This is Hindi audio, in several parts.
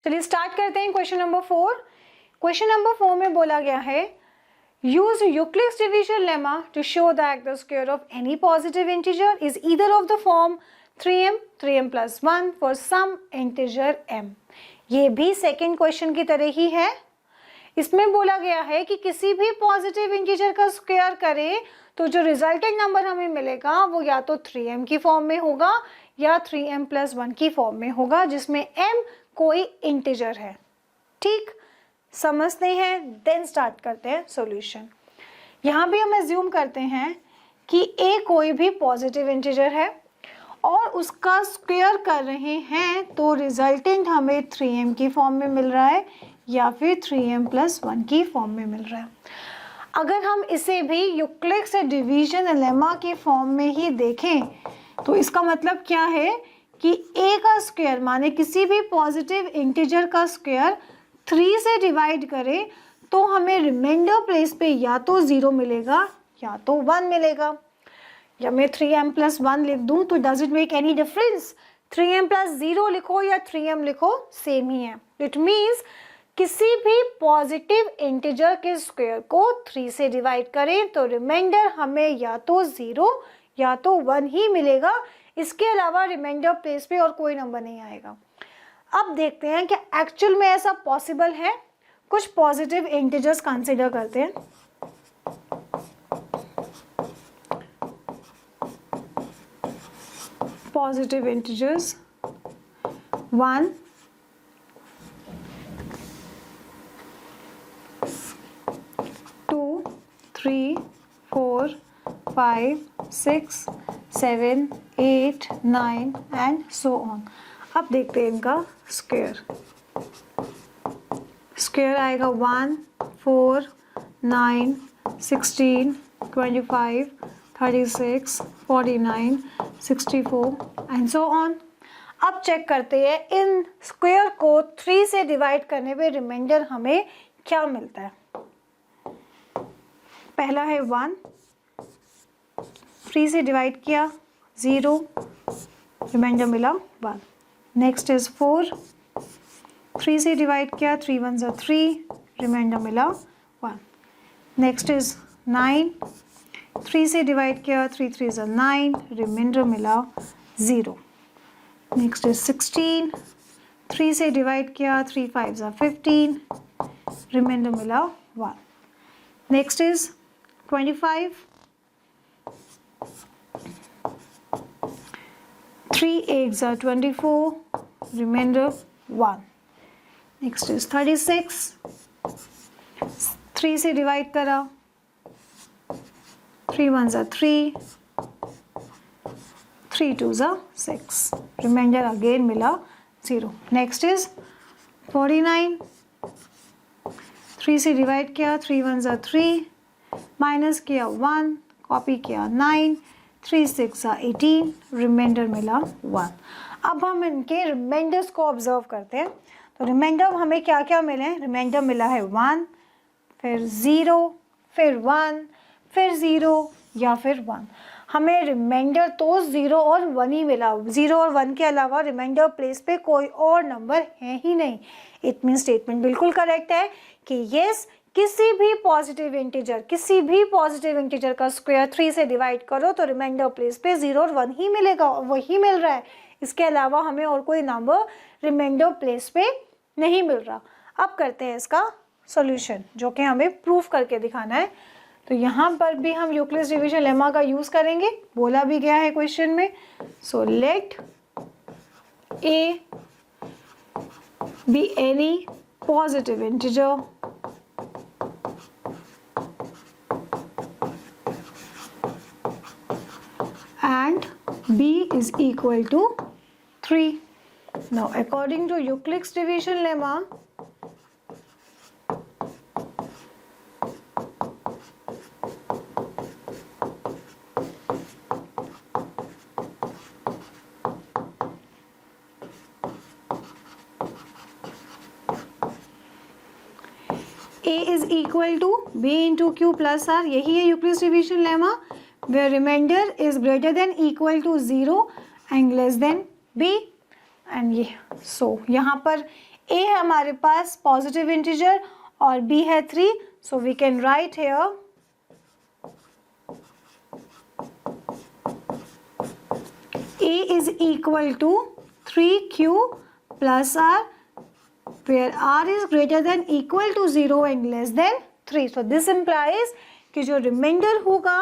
चलिए स्टार्ट करते हैं क्वेश्चन नंबर 4। क्वेश्चन नंबर 4 में बोला गया है use Euclid's division lemma to show that the square of any positive integer is either of the form 3m plus 1 for some integer m। ये भी सेकेंड क्वेश्चन की तरह ही है। इसमें बोला गया है कि किसी भी पॉजिटिव इंटीजर का स्क्वायर करें तो जो रिजल्टेंट नंबर हमें मिलेगा वो या तो 3m की फॉर्म में होगा या 3m plus 1 की फॉर्म में होगा, जिसमें m कोई इंटीजर है। ठीक, समझते हैं, देन स्टार्ट करते हैं सॉल्यूशन। यहाँ भी हम एज्यूम करते हैं कि a कोई भी पॉजिटिव इंटीजर है और उसका स्क्वायर कर रहे हैं तो रिजल्टेंट हमें 3m की फॉर्म में मिल रहा है या फिर 3m plus 1 की फॉर्म में मिल रहा है। अगर हम इसे भी यूक्लिड्स डिवीजन लेमा की फॉर्म में ही देखें तो इसका मतलब क्या है कि a का स्क्वायर माने किसी भी पॉजिटिव इंटीजर का स्क्वायर 3 से डिवाइड करें तो हमें रिमाइंडर प्लेस पे या तो 0 मिलेगा या तो 1 मिलेगा। या मैं 3m plus 1 लिख दूं तो does it make any difference? 3m plus 0 लिखो या 3m लिखो सेम ही है। इट मीन्स किसी भी पॉजिटिव इंटीजर के स्क्वायर को 3 से डिवाइड करें तो रिमाइंडर हमें या तो 0 या तो 1 ही मिलेगा। इसके अलावा रिमाइंडर प्लेस पे और कोई नंबर नहीं आएगा। अब देखते हैं कि एक्चुअल में ऐसा पॉसिबल है। कुछ पॉजिटिव इंटीजर्स कंसीडर करते हैं। Positive integers 1, 2, 3, 4, 5, 6, 7, 8, 9 and so on. अब देखते हैं इनका स्क्वायर। स्क्वायर आएगा 1, 4, 9, 16, 25, 36, 49, 64 एंड सो ऑन। अब चेक करते हैं इन स्क्वायर को 3 से डिवाइड करने पे रिमाइंडर हमें क्या मिलता है। पहला है 1, 3 से डिवाइड किया 0, रिमाइंडर मिला 1। नेक्स्ट इज 4, 3 से डिवाइड किया 3 1s are 3, रिमाइंडर मिला 1। नेक्स्ट इज 9, 3 से डिवाइड किया 3 3s are 9, रिमाइंडर मिला 0। नेक्स्ट इज 16, 3 से डिवाइड किया 3 5s are 15, रिमाइंडर मिला 1। Next is 25, 3 8s are 24, remainder 1. Next is 36, 3 से डिवाइड करा 3 1s are 3, 3 2s are 6, remainder again मिला 0. Next is 49, 3 से डिवाइड किया 3 1s are 3, माइनस किया 1, कॉपी किया 9, 3 6 are 18, रिमाइंडर मिला 1। अब हम इनके रिमाइंडर्स को ऑब्जर्व करते हैं। तो रिमाइंडर हमें क्या क्या मिले हैं? रिमाइंडर मिला है 1, फिर 0, फिर 1, फिर 0 या फिर 1। हमें रिमाइंडर तो 0 और 1 ही मिला। 0 और 1 के अलावा रिमाइंडर प्लेस पे कोई और नंबर है ही नहीं। इट मीन स्टेटमेंट बिल्कुल करेक्ट है कि यस, किसी भी पॉजिटिव इंटीजर का स्क्वायर 3 से डिवाइड करो तो रिमाइंडर प्लेस पे 0 और 1 ही मिलेगा और वही मिल रहा है। इसके अलावा हमें और कोई नंबर रिमाइंडर प्लेस पे नहीं मिल रहा। अब करते हैं इसका सॉल्यूशन, जो कि हमें प्रूफ करके दिखाना है। तो यहाँ पर भी हम यूक्लिड्स डिवीजन लेमा का यूज करेंगे, बोला भी गया है क्वेश्चन में। So let A be any positive integer and b is equal to 3. Now according to Euclid's division lemma, a is equal to b into q plus r, यही है Euclid's division lemma, where remainder is greater than equal to 0 and less than b। And ये सो यहाँ पर a है हमारे पास पॉजिटिव इंटीजर और b है 3, so we can write here a is equal to 3q plus r, where r is greater than equal to 0 and less than 3. So this implies कि जो रिमाइंडर होगा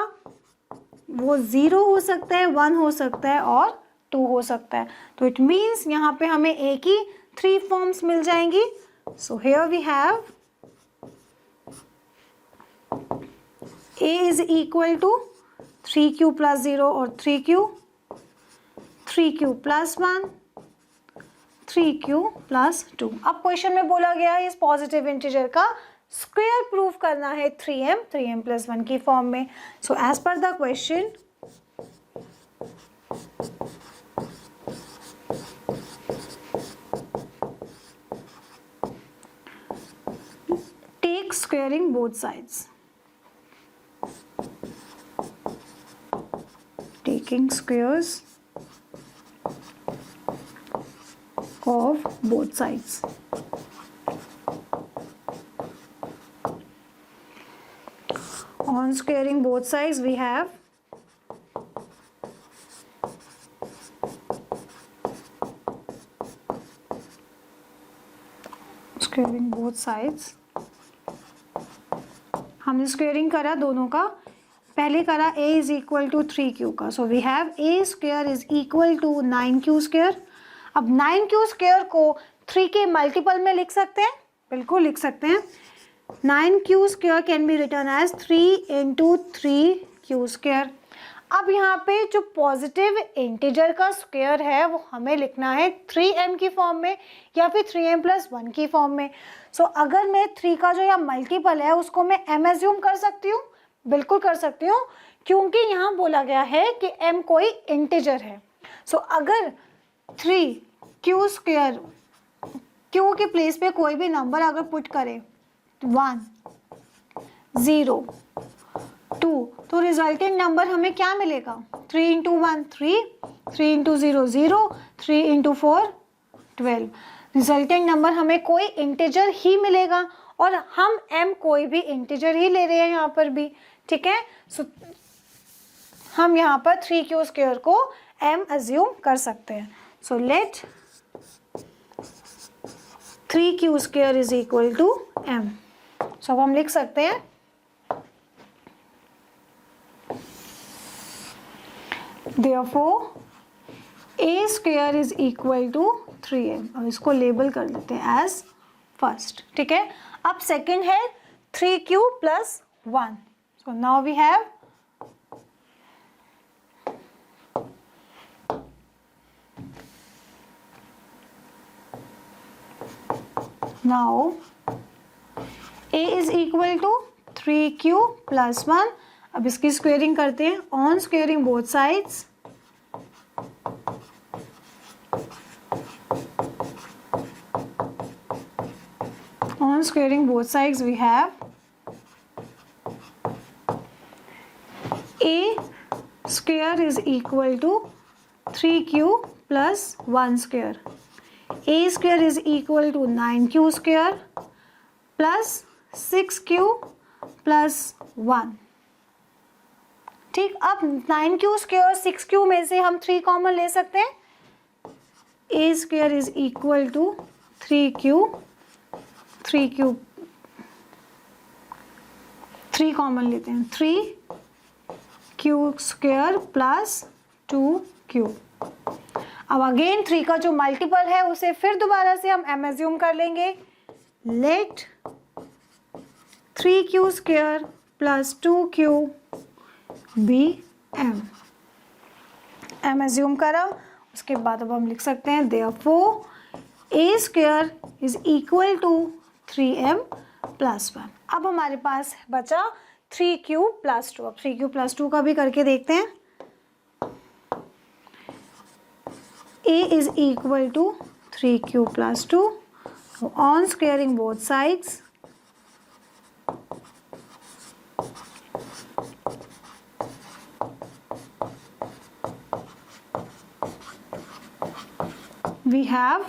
वो 0 हो सकता है, 1 हो सकता है और 2 हो सकता है. तो इट मीन्स यहाँ पे हमें a की 3 फॉर्म्स मिल जाएंगी. So here we have a is equal to 3q plus 0 और 3q, 3q plus 1, 3q plus 2. अब क्वेश्चन में बोला गया है इस पॉजिटिव इंटीजर का स्क्वायर प्रूफ करना है 3m plus 1 की फॉर्म में. So as per the question take squaring both sides. Taking squares of both sides. On squaring both sides we have squaring both sides. हमने स्क्वेयरिंग करा दोनों का. पहले करा a is equal to 3q का. So we have a square is equal to 9q square. अब 9q स्क्वायर को 3 के मल्टीपल में लिख सकते हैं, बिल्कुल लिख सकते हैं. 9q square can be written as 3 into 3q square. अब यहाँ पे जो पॉजिटिव इंटीजर का स्क्वायर है वो हमें लिखना है 3m की फॉर्म में या फिर 3m plus 1 की फॉर्म में. सो अगर मैं 3 का जो यहाँ मल्टीपल है उसको मैं m एज्यूम कर सकती हूँ, बिल्कुल कर सकती हूँ, क्योंकि यहाँ बोला गया है कि m कोई इंटीजर है. सो अगर 3q स्क्वायर q के प्लेस पे कोई भी नंबर अगर पुट करें 1, 0, 2, तो रिजल्टेंट नंबर हमें क्या मिलेगा? 3 into 1 3, 3 into 0 0, 3 into 4 12. Resultant number हमें कोई इंटीजर ही मिलेगा और हम m कोई भी इंटीजर ही ले रहे हैं यहाँ पर भी. ठीक है, सो हम यहाँ पर 3q स्क्वायर को m एज्यूम कर सकते हैं. So let 3q square is equal to m. So अब हम लिख सकते हैं therefore a square is equal to 3m. अब इसको लेबल कर देते हैं as first. ठीक है, अब सेकेंड है 3q plus 1. So now we have now a is equal to 3q plus 1. अब इसकी स्क्वेयरिंग करते हैं. On squaring both sides on squaring both sides we have a square is equal to 3q plus 1 square. A square is equal to 9q square plus 6q plus 1. ठीक, अब 9q square और 6q में से हम 3 कॉमन ले सकते हैं. A square is equal to 3q 3 common लेते हैं. 3q square plus 2q. अब अगेन 3 का जो मल्टीपल है उसे फिर दोबारा से हम m एज्यूम कर लेंगे. Let 3q square plus 2q be m assume करा. उसके बाद अब हम लिख सकते हैं therefore a square is equal to 3m plus 1. अब हमारे पास बचा 3q प्लस 2. अब 3q प्लस 2 का भी करके देखते हैं. a is equal to 3q plus 2. So on squaring both sides we have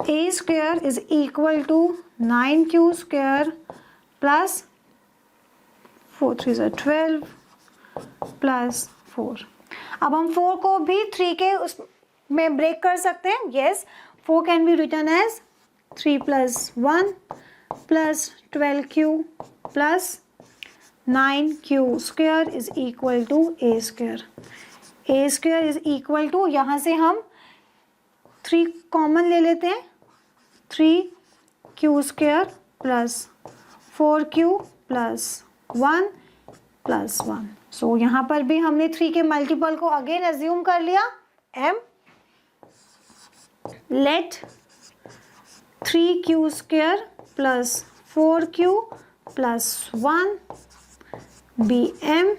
a square is equal to 9q square plus 4 3 is 12 plus 4। अब हम 4 को भी 3 के उस में ब्रेक कर सकते हैं। Yes, 4 can be written as 3 + 1 plus 12q plus 9q square is equal to a square. a square is equal to, यहाँ से हम 3 कॉमन ले लेते हैं, 3q square plus 4q plus 1 plus 1। So यहाँ पर भी हमने 3 के मल्टीपल को अगेन एज्यूम कर लिया m। Let 3q square plus 4q plus 1 be m।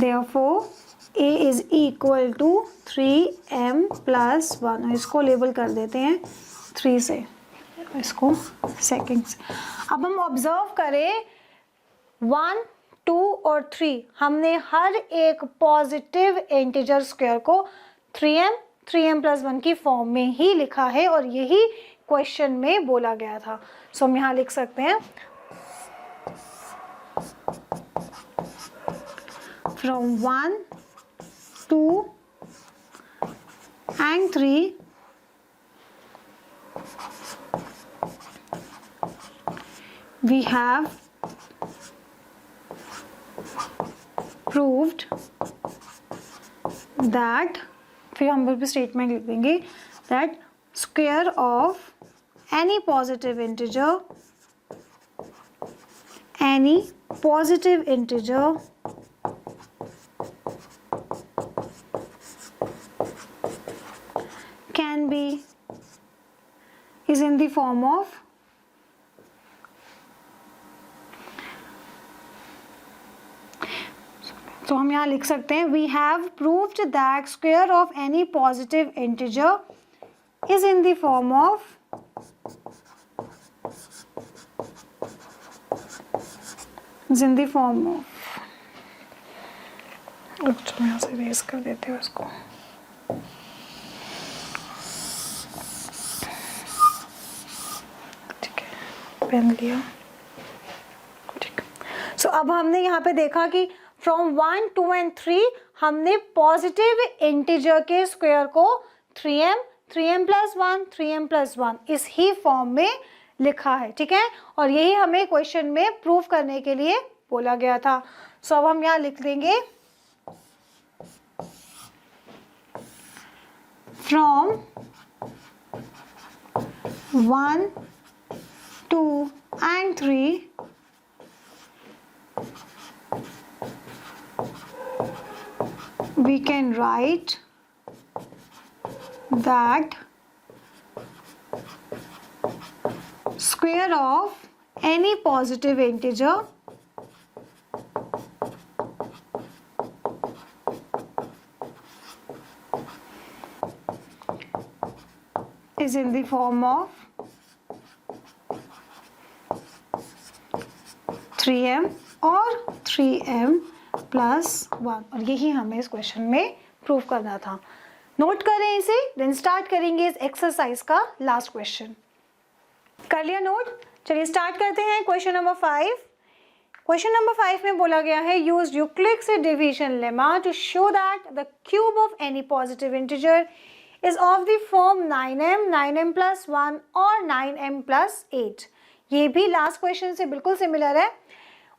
therefore a is equal to 3m plus 1। इसको लेबल कर देते हैं 3 से, इसको सेकंड से। अब हम ऑब्जर्व करें 1, 2 और 3, हमने हर एक पॉजिटिव इंटीजर स्क्वायर को 3m plus 1 की फॉर्म में ही लिखा है और यही क्वेश्चन में बोला गया था। सो हम यहाँ लिख सकते हैं from 1, 2 and 3 we have proved that, फिर हम भी स्टेटमेंट लिख देंगे, that square of any positive integer can be is in the form of तो हम यहाँ लिख सकते हैं we have proved that square of any positive integer is in the form of चलो यहाँ से रेस कर देते हैं उसको। ठीक है, पेन लिया। ठीक, सो अब हमने यहाँ पे देखा कि फ्रॉम 1, 2 and 3 हमने पॉजिटिव इंटीजर के स्क्वायर को 3m plus 1, 3m plus 1 इस ही फॉर्म में लिखा है। ठीक है, और यही हमें क्वेश्चन में प्रूव करने के लिए बोला गया था। सो अब हम यहाँ लिख देंगे from 1, 2 and 3 we can write that square of any positive integer is in the form of 3m और 3m plus 1, और यही हमें इस क्वेश्चन में प्रूव करना था। नोट करें इसे, देन स्टार्ट करेंगे इस एक्सरसाइज का लास्ट क्वेश्चन। कर लिया नोट? चलिए स्टार्ट करते हैं क्वेश्चन नंबर 5। क्वेश्चन नंबर 5 में बोला गया है use Euclid's division lemma to show that the cube of any positive integer is of the form 9m, 9m plus 1 और 9m plus 8। ये भी लास्ट क्वेश्चन से बिल्कुल सिमिलर है,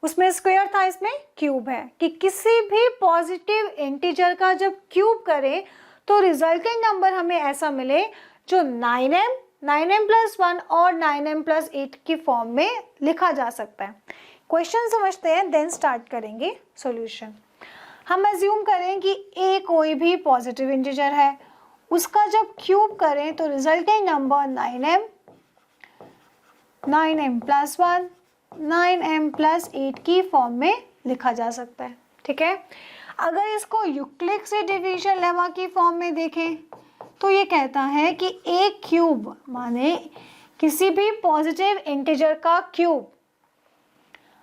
उसमें स्क्वायर था, इसमें क्यूब है कि किसी भी पॉजिटिव इंटीजर का जब क्यूब करें तो रिजल्टेंट नंबर हमें ऐसा मिले जो 9m, 9m plus 1 और 9m plus 8 की फॉर्म में लिखा जा सकता है। क्वेश्चन समझते हैं, देन स्टार्ट करेंगे सॉल्यूशन। हम अज्यूम करें कि a कोई भी पॉजिटिव इंटीजर है, उसका जब क्यूब करें तो resultant number 9m, 9m plus 1, 9m plus 8 की फॉर्म में लिखा जा सकता है। ठीक है, अगर इसको यूक्लिड्स डिवीजन लेमा की फॉर्म में देखें तो ये कहता है कि a क्यूब माने किसी भी पॉजिटिव इंटीजर का क्यूब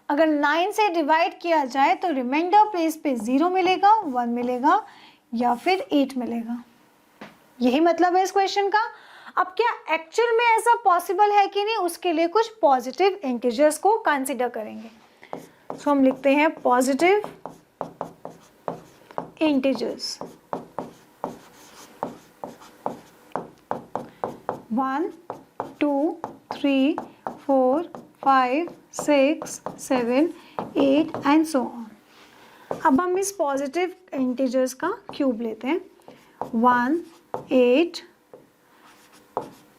अगर 9 से डिवाइड किया जाए तो रिमाइंडर प्लेस पे 0 मिलेगा, 1 मिलेगा या फिर 8 मिलेगा। यही मतलब है इस क्वेश्चन का। अब क्या एक्चुअल में ऐसा पॉसिबल है कि नहीं, उसके लिए कुछ पॉजिटिव इंटीजर्स को कंसीडर करेंगे। तो हम लिखते हैं positive integers. 1, 2, 3, 4, 5, 6, 7, 8 and so on. अब हम इस पॉजिटिव इंटीजर्स का क्यूब लेते हैं। 1, 8,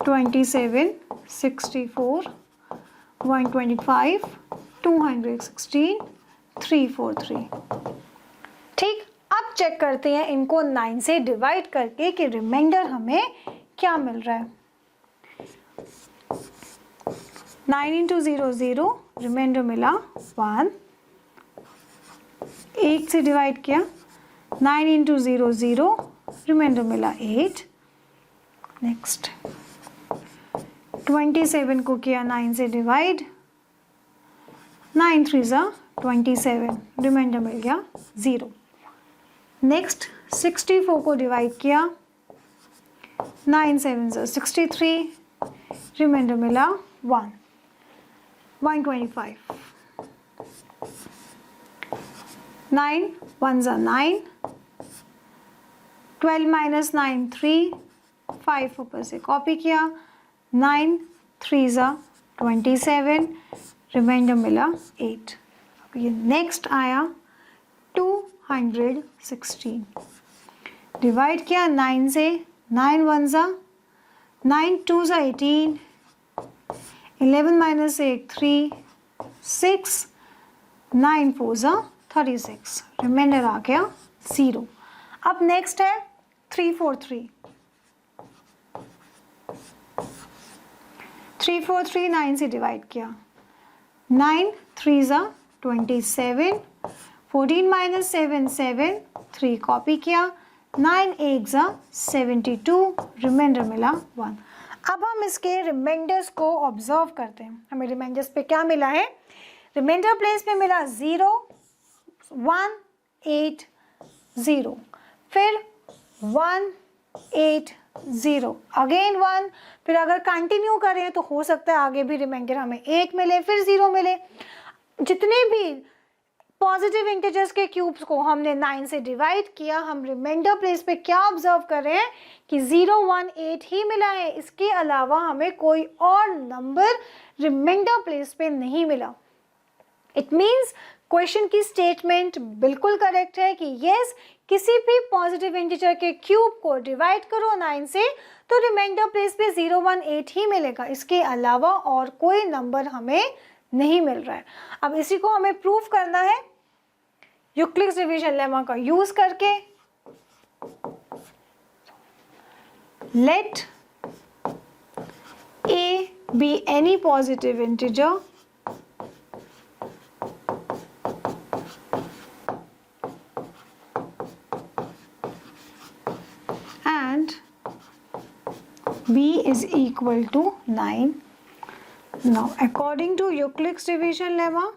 27, 64, 125, 216, 343। ठीक, अब चेक करते हैं इनको 9 से डिवाइड करके कि रिमाइंडर हमें क्या मिल रहा है। 9 इंटू 0 0, रिमाइंडर मिला 1। 8 से डिवाइड किया, 9 इंटू 0 0, रिमाइंडर मिला 8। नेक्स्ट 27 को किया 9 से डिवाइड, 9 3 ज़ा 27, रिमाइंडर मिल गया 0। नेक्स्ट 64 को डिवाइड किया, 9 7 ज़ा 63, रिमाइंडर मिला 1। 125, 9 1 ज़ा 9, 12 माइनस 9 3, 5 ऊपर से कॉपी किया, 9 3 ज़ा 27, रिमाइंडर मिला 8। अब ये नेक्स्ट आया 216, डिवाइड किया 9 से, 9 1 ज़ा 9, 2 ज़ा 18, 11 माइनस 8 3, 6, 9 4 ज़ा 36, रिमाइंडर आ गया 0। अब नेक्स्ट है 343, 343 9 से डिवाइड किया, 9 3 ज़ा 27, 14 माइनस 7 7, 3 कॉपी किया, 9 1 ज़ा 72, रिमाइंडर मिला 1। अब हम इसके रिमाइंडर्स को ऑब्जर्व करते हैं। हमें रिमाइंडर्स पे क्या मिला है, रिमाइंडर प्लेस पे मिला 0 1 8 0, फिर 1 8 0, अगेन 1, फिर अगर कंटिन्यू करें तो हो सकता है आगे भी रिमाइंडर हमें 1 मिले, फिर 0 मिले। जितने भी पॉजिटिव इंटीजर्स के क्यूब्स को हमने 9 से डिवाइड किया, हम रिमाइंडर प्लेस पे क्या ऑब्जर्व कर रहे हैं कि 0 1 8 ही मिला है। इसके अलावा हमें कोई और नंबर रिमाइंडर प्लेस पे नहीं मिला। इट मीन्स क्वेश्चन की स्टेटमेंट बिल्कुल करेक्ट है कि यस, किसी भी पॉजिटिव इंटीजर के क्यूब को डिवाइड करो 9 से तो रिमाइंडर प्लेस पे 0 1 8 ही मिलेगा। इसके अलावा और कोई नंबर हमें नहीं मिल रहा है। अब इसी को हमें प्रूव करना है यूक्लिड्स डिवीजन लेमा का यूज करके। Let a be any positive integer and b is equal to 9. Now according to Euclid's division lemma,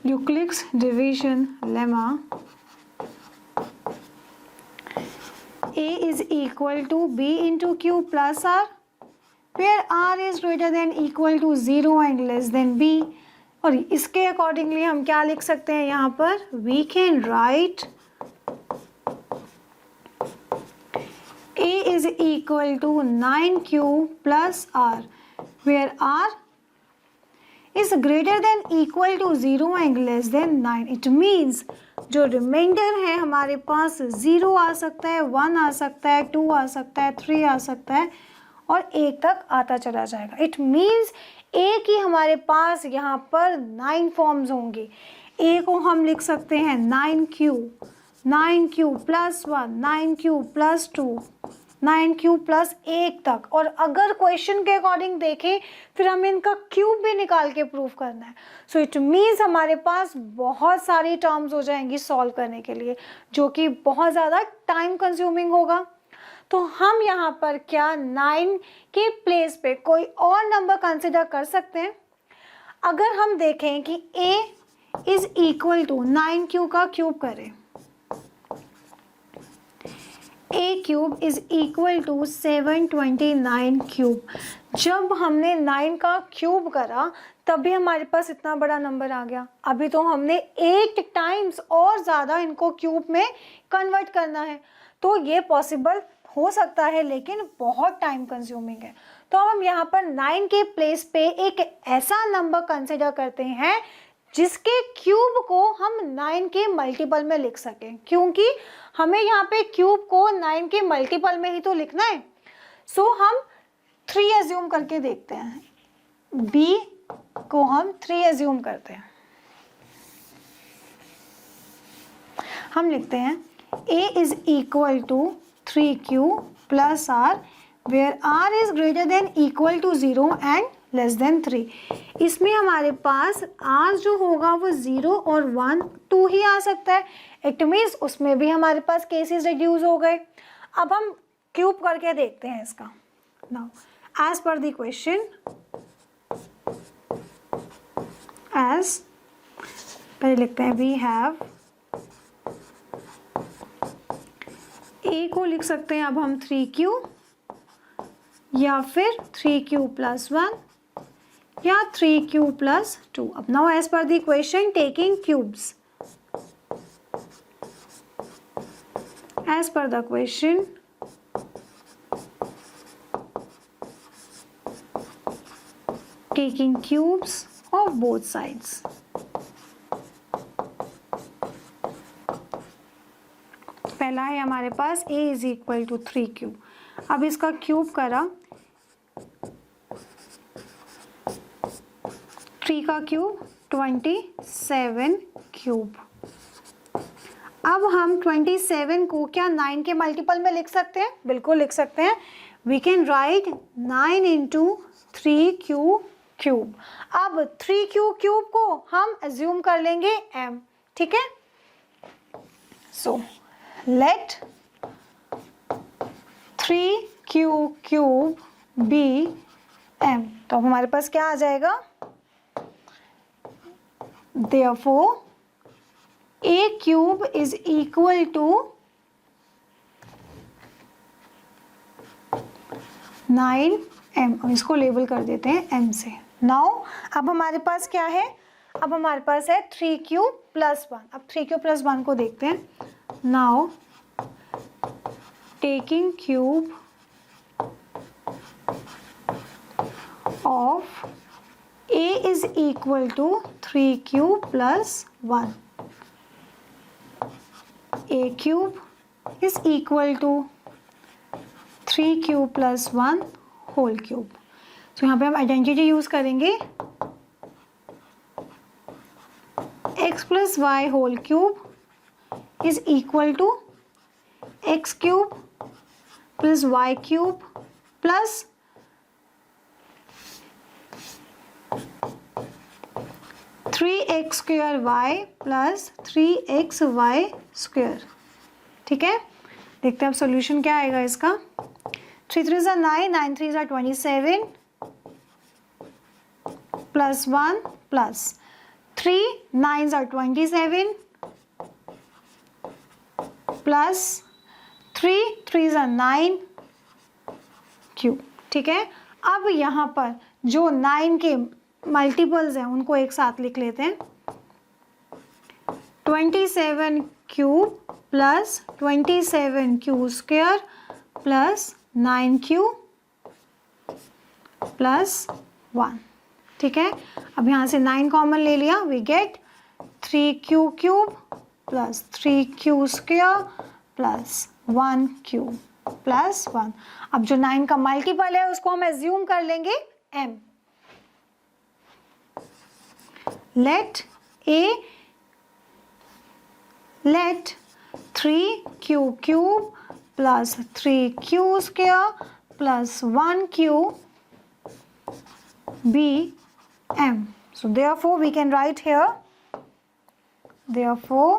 Euclid's division lemma, a is equal to b into q plus r, where r is greater than equal to 0 and less than b. और इसके अकॉर्डिंगली हम क्या लिख सकते हैं यहाँ पर, we can write a is equal to 9q plus r, where r is greater than equal to 0 and less than 9. It means जो रिमाइंडर है हमारे पास 0 आ सकता है, 1 आ सकता है, 2 आ सकता है, 3 आ सकता है और 1 तक आता चला जाएगा। इट मीन्स ए की हमारे पास यहाँ पर 9 फॉर्म्स होंगे। ए को हम लिख सकते हैं 9q, 9q plus 1, 9q plus 2, 9 cube plus 1 तक, और अगर क्वेश्चन के अकॉर्डिंग देखें फिर हमें इनका क्यूब भी निकाल के प्रूव करना है। सो इट मीन्स हमारे पास बहुत सारी टर्म्स हो जाएंगी सॉल्व करने के लिए, जो कि बहुत ज़्यादा टाइम कंज्यूमिंग होगा। तो हम यहाँ पर क्या 9 के प्लेस पे कोई और नंबर कंसिडर कर सकते हैं। अगर हम देखें कि a is equal to 9 q का क्यूब करें, a cube is equal to 729 cube. जब हमने 9 का क्यूब करा तभी हमारे पास इतना बड़ा नंबर आ गया। अभी तो हमने 8 टाइम्स और ज़्यादा इनको क्यूब में कन्वर्ट करना है, तो ये पॉसिबल हो सकता है लेकिन बहुत टाइम कंज्यूमिंग है। तो हम यहाँ पर 9 के प्लेस पे एक ऐसा नंबर कंसिडर करते हैं जिसके क्यूब को हम 9 के मल्टीपल में लिख सकें, क्योंकि हमें यहाँ पे क्यूब को 9 के मल्टीपल में ही तो लिखना है। सो हम 3 एज्यूम करके देखते हैं, b को हम 3 एज्यूम करते हैं। हम लिखते हैं a is equal to 3q plus r where r is greater than equal to 0 and less than 3। इसमें हमारे पास r जो होगा वो 0 और 1 2 ही आ सकता है। इट मीन्स उसमें भी हमारे पास केसेस रिड्यूस हो गए। अब हम क्यूब करके देखते हैं इसका। Now as per the question, as पहले लिखते हैं वी हैव, a को लिख सकते हैं अब हम 3q या फिर 3q प्लस 1 या 3q प्लस 2। अब now as per the question taking cubes, as per the question taking cubes of both sides। पहला है हमारे पास a is equal to 3q। अब इसका क्यूब करा, 3 का क्यूब 27 क्यूब। अब हम 27 को क्या 9 के मल्टीपल में लिख सकते हैं? बिल्कुल लिख सकते हैं। We can write 9 into 3q cube. अब 3q क्यूब को हम एज्यूम कर लेंगे m, ठीक है। So let 3q cube be m। तो हमारे पास क्या आ जाएगा? Therefore a cube is equal to 9m। अब इसको लेबल कर देते हैं m से। नाउ अब हमारे पास क्या है? अब हमारे पास है 3q प्लस 1। अब 3q प्लस 1 को देखते हैं। Now taking cube of a is equal to 3q plus 1। a cube is equal to 3q plus 1 whole cube। तो यहाँ पे हम आइडेंटिटी यूज करेंगे, x plus y whole cube is equal to x cube plus y cube plus 3x square y plus 3xy square। ठीक है, देखते हैं अब सॉल्यूशन क्या आएगा इसका। 3 3 are 9, 9 3 are 27 plus 1 plus 3 9s are 27 plus 3 3s are 9 cube. ठीक है, अब यहाँ पर जो 9 के मल्टीपल्स हैं उनको एक साथ लिख लेते हैं। 27 cube plus 27 Q square plus 9q plus 1। ठीक है, अब यहाँ से 9 कॉमन ले लिया, we get 3q cube plus 3q square plus 1q plus 1। अब जो 9 का मल्टीपल है उसको हम एज्यूम कर लेंगे m। let 3q cube plus 3q square plus 1q bm. So therefore we can write here, therefore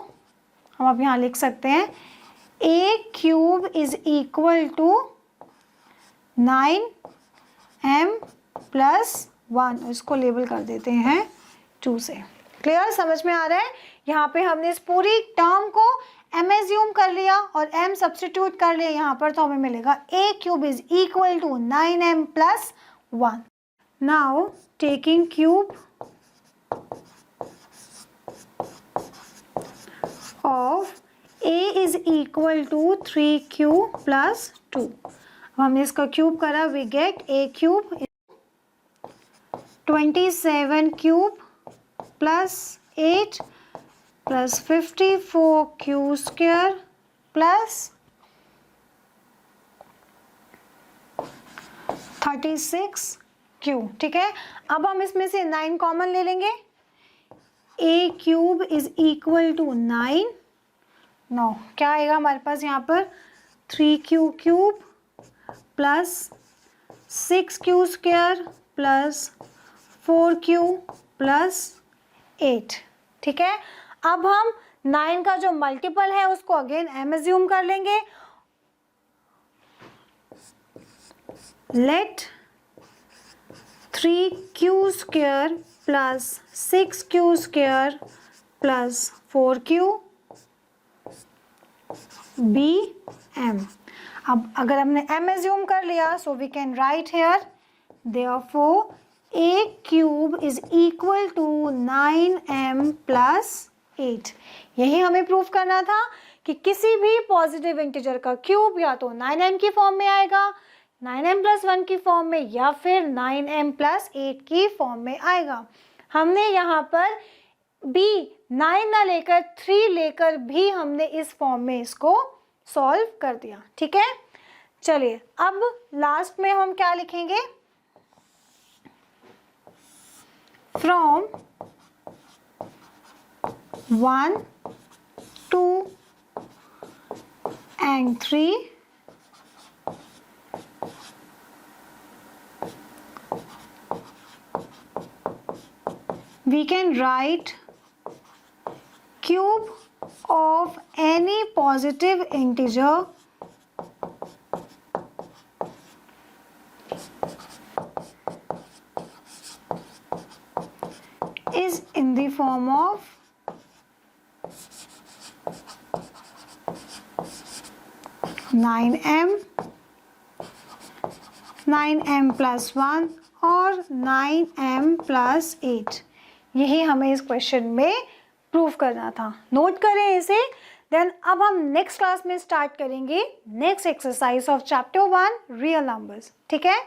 हम अब यहाँ लिख सकते हैं a cube is equal to 9m plus 1, इसको लेबल कर देते हैं 2 से। क्लियर, समझ में आ रहा है? यहाँ पे हमने इस पूरी टर्म को m एज्यूम कर लिया और m सब्स्टिट्यूट कर लिया यहाँ पर, तो हमें मिलेगा a cube is equal to 9m plus 1. Now taking cube of a is equal to 3q plus 2. अब हमने इसका क्यूब करा, we get a cube 27 cube plus 8 plus 54q square plus 36q. ठीक है, अब हम इसमें से 9 कॉमन ले लेंगे। a cube is equal to 9, no क्या आएगा हमारे पास यहाँ पर 3q cube plus 6q square plus 4q plus 8। ठीक है, अब हम 9 का जो मल्टीपल है उसको अगेन m एज्यूम कर लेंगे। Let 3q square plus 6q square plus 4q be m। अब अगर हमने m एज्यूम कर लिया, so we can write here therefore a cube is equal to 9m plus 8। यही हमें प्रूफ करना था कि किसी भी पॉजिटिव इंटीजर का क्यूब या तो 9m की फॉर्म में आएगा, 9m प्लस 1 की फॉर्म में, या फिर 9m प्लस 8 की फॉर्म में आएगा। हमने यहाँ पर b 9 ना लेकर 3 लेकर भी हमने इस फॉर्म में इसको सॉल्व कर दिया। ठीक है, चलिए अब लास्ट में हम क्या लिखेंगे, from 1, 2 and 3 we can write cube of any positive integer is in the form of 9m, 9m plus 1 और 9m plus 8। यही हमें इस क्वेश्चन में प्रूफ करना था। नोट करें इसे। देन अब हम नेक्स्ट क्लास में स्टार्ट करेंगे next exercise of chapter 1 real numbers. ठीक है।